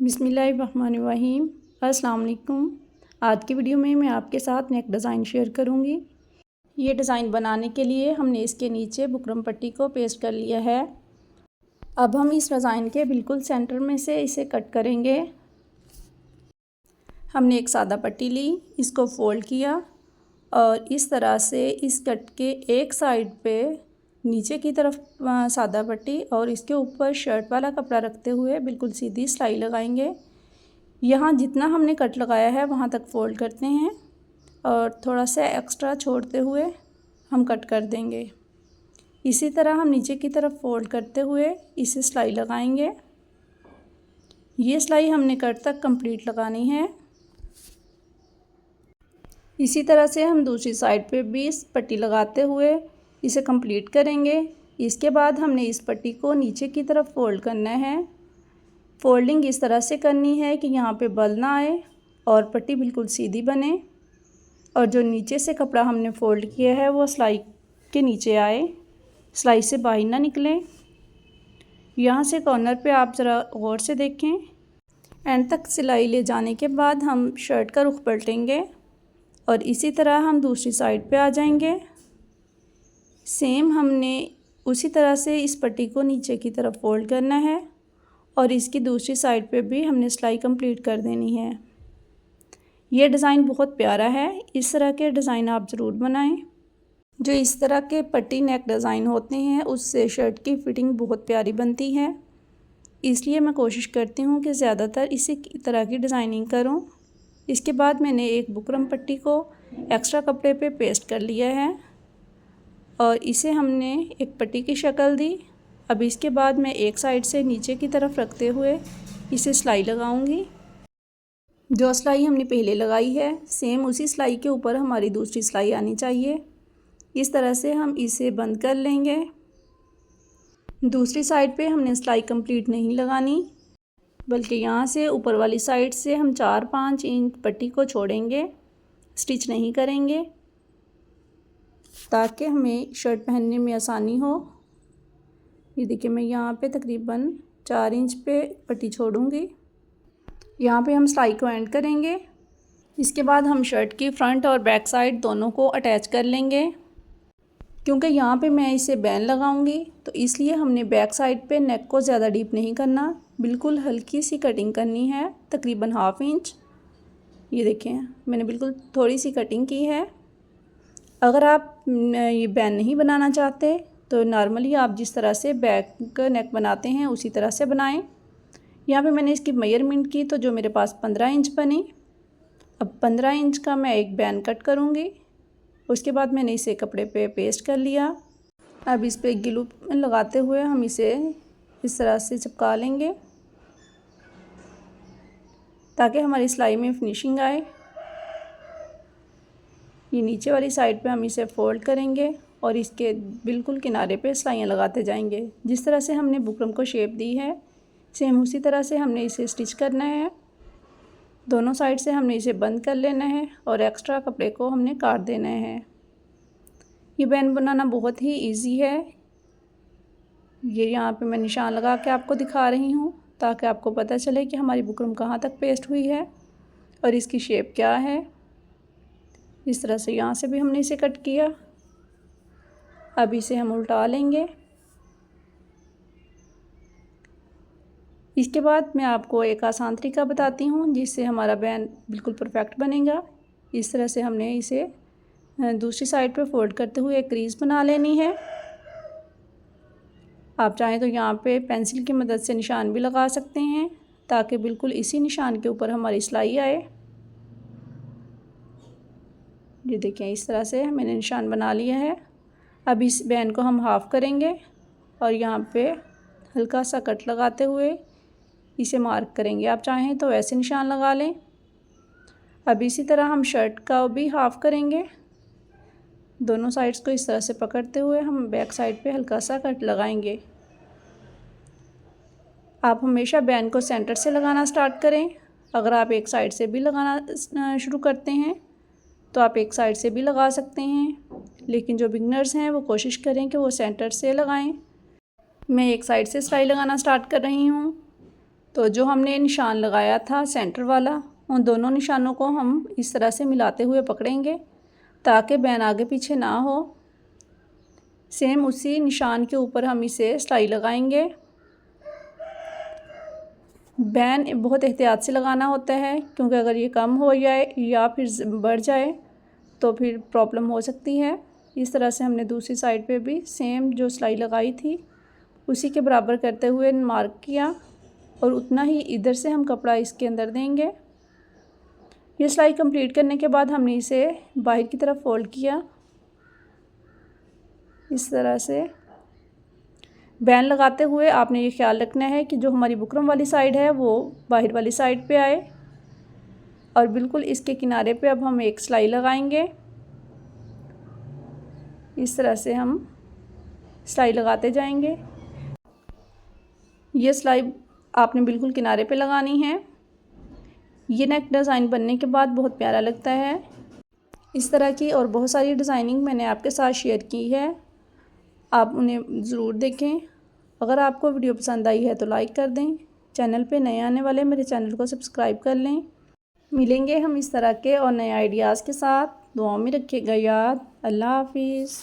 बिस्मिल्लाहिर्रहमानिर्रहीम। अस्सलाम वालेकुम। आज की वीडियो में मैं आपके साथ नेक डिज़ाइन शेयर करूंगी। ये डिज़ाइन बनाने के लिए हमने इसके नीचे बुकरम पट्टी को पेस्ट कर लिया है। अब हम इस डिज़ाइन के बिल्कुल सेंटर में से इसे कट करेंगे। हमने एक सादा पट्टी ली, इसको फोल्ड किया और इस तरह से इस कट के एक साइड पे नीचे की तरफ सादा पट्टी और इसके ऊपर शर्ट वाला कपड़ा रखते हुए बिल्कुल सीधी सिलाई लगाएंगे। यहाँ जितना हमने कट लगाया है वहाँ तक फोल्ड करते हैं और थोड़ा सा एक्स्ट्रा छोड़ते हुए हम कट कर देंगे। इसी तरह हम नीचे की तरफ फोल्ड करते हुए इसे सिलाई लगाएंगे। ये सिलाई हमने कट तक कंप्लीट लगानी है। इसी तरह से हम दूसरी साइड पे भी इस पट्टी लगाते हुए इसे कंप्लीट करेंगे। इसके बाद हमने इस पट्टी को नीचे की तरफ फोल्ड करना है। फोल्डिंग इस तरह से करनी है कि यहाँ पे बल ना आए और पट्टी बिल्कुल सीधी बने और जो नीचे से कपड़ा हमने फोल्ड किया है वो सिलाई के नीचे आए, सिलाई से बाहर ना निकले। यहाँ से कॉर्नर पे आप ज़रा गौर से देखें। एंड तक सिलाई ले जाने के बाद हम शर्ट का रुख पलटेंगे और इसी तरह हम दूसरी साइड पे आ जाएंगे। सेम हमने उसी तरह से इस पट्टी को नीचे की तरफ फोल्ड करना है और इसकी दूसरी साइड पे भी हमने सिलाई कंप्लीट कर देनी है। ये डिज़ाइन बहुत प्यारा है, इस तरह के डिज़ाइन आप ज़रूर बनाएं। जो इस तरह के पट्टी नेक डिज़ाइन होते हैं उससे शर्ट की फ़िटिंग बहुत प्यारी बनती है, इसलिए मैं कोशिश करती हूँ कि ज़्यादातर इसी तरह की डिज़ाइनिंग करूँ। इसके बाद मैंने एक बुकरम पट्टी को एक्स्ट्रा कपड़े पे पेस्ट कर लिया है और इसे हमने एक पट्टी की शक्ल दी। अब इसके बाद मैं एक साइड से नीचे की तरफ रखते हुए इसे सिलाई लगाऊंगी। जो सिलाई हमने पहले लगाई है सेम उसी सिलाई के ऊपर हमारी दूसरी सिलाई आनी चाहिए। इस तरह से हम इसे बंद कर लेंगे। दूसरी साइड पे हमने सिलाई कंप्लीट नहीं लगानी, बल्कि यहाँ से ऊपर वाली साइड से हम 4-5 इंच पट्टी को छोड़ेंगे, स्टिच नहीं करेंगे ताकि हमें शर्ट पहनने में आसानी हो। ये देखिए मैं यहाँ पे तकरीबन 4 इंच पे पट्टी छोड़ूंगी। यहाँ पे हम सिलाई को एंड करेंगे। इसके बाद हम शर्ट की फ्रंट और बैक साइड दोनों को अटैच कर लेंगे। क्योंकि यहाँ पे मैं इसे बैन लगाऊंगी तो इसलिए हमने बैक साइड पे नेक को ज़्यादा डीप नहीं करना, बिल्कुल हल्की सी कटिंग करनी है, तकरीबन 1/2 इंच। ये देखें मैंने बिल्कुल थोड़ी सी कटिंग की है। अगर आप ये बैन नहीं बनाना चाहते तो नॉर्मली आप जिस तरह से बैक नेक बनाते हैं उसी तरह से बनाएं। यहाँ पे मैंने इसकी मेजरमेंट की तो जो मेरे पास 15 इंच बनी। अब 15 इंच का मैं एक बैन कट करूँगी। उसके बाद मैंने इसे कपड़े पे पेस्ट कर लिया। अब इस पे ग्लू लगाते हुए हम इसे इस तरह से चिपका लेंगे ताकि हमारी सिलाई में फिनिशिंग आए। ये नीचे वाली साइड पे हम इसे फोल्ड करेंगे और इसके बिल्कुल किनारे पे सिलाइयाँ लगाते जाएंगे। जिस तरह से हमने बुकरम को शेप दी है सेम उसी तरह से हमने इसे स्टिच करना है। दोनों साइड से हमने इसे बंद कर लेना है और एक्स्ट्रा कपड़े को हमने काट देना है। ये बैन बनाना बहुत ही इजी है। ये यहाँ पे मैं निशान लगा के आपको दिखा रही हूँ ताकि आपको पता चले कि हमारी बुकरम कहाँ तक पेस्ट हुई है और इसकी शेप क्या है। इस तरह से यहाँ से भी हमने इसे कट किया। अब इसे हम उल्टा लेंगे। इसके बाद मैं आपको एक आसान तरीका बताती हूँ जिससे हमारा बैन बिल्कुल परफेक्ट बनेगा। इस तरह से हमने इसे दूसरी साइड पे फोल्ड करते हुए एक क्रीज बना लेनी है। आप चाहें तो यहाँ पे पेंसिल की मदद से निशान भी लगा सकते हैं ताकि बिल्कुल इसी निशान के ऊपर हमारी सिलाई आए। ये देखें इस तरह से मैंने निशान बना लिया है। अब इस बैन को हम हाफ़ करेंगे और यहाँ पे हल्का सा कट लगाते हुए इसे मार्क करेंगे। आप चाहें तो ऐसे निशान लगा लें। अब इसी तरह हम शर्ट का भी हाफ़ करेंगे। दोनों साइड्स को इस तरह से पकड़ते हुए हम बैक साइड पे हल्का सा कट लगाएंगे। आप हमेशा बैन को सेंटर से लगाना स्टार्ट करें। अगर आप एक साइड से भी लगाना शुरू करते हैं तो आप एक साइड से भी लगा सकते हैं, लेकिन जो बिगनर्स हैं वो कोशिश करें कि वो सेंटर से लगाएं। मैं एक साइड से सिलाई लगाना स्टार्ट कर रही हूँ। तो जो हमने निशान लगाया था सेंटर वाला, उन दोनों निशानों को हम इस तरह से मिलाते हुए पकड़ेंगे ताकि बैन आगे पीछे ना हो। सेम उसी निशान के ऊपर हम इसे सिलाई लगाएंगे। बैन बहुत एहतियात से लगाना होता है, क्योंकि अगर ये कम हो जाए या फिर बढ़ जाए तो फिर प्रॉब्लम हो सकती है। इस तरह से हमने दूसरी साइड पे भी सेम जो सिलाई लगाई थी उसी के बराबर करते हुए मार्क किया और उतना ही इधर से हम कपड़ा इसके अंदर देंगे। ये सिलाई कंप्लीट करने के बाद हमने इसे बाहर की तरफ फोल्ड किया। इस तरह से बैन लगाते हुए आपने ये ख्याल रखना है कि जो हमारी बुकरम वाली साइड है वो बाहर वाली साइड पे आए, और बिल्कुल इसके किनारे पे अब हम एक सिलाई लगाएंगे। इस तरह से हम सिलाई लगाते जाएंगे। ये सिलाई आपने बिल्कुल किनारे पे लगानी है। ये नेक डिज़ाइन बनने के बाद बहुत प्यारा लगता है। इस तरह की और बहुत सारी डिज़ाइनिंग मैंने आपके साथ शेयर की है, आप उन्हें ज़रूर देखें। अगर आपको वीडियो पसंद आई है तो लाइक कर दें। चैनल पे नए आने वाले मेरे चैनल को सब्सक्राइब कर लें। मिलेंगे हम इस तरह के और नए आइडियाज़ के साथ। दुआओं में रखिएगा याद। अल्लाह हाफिज़।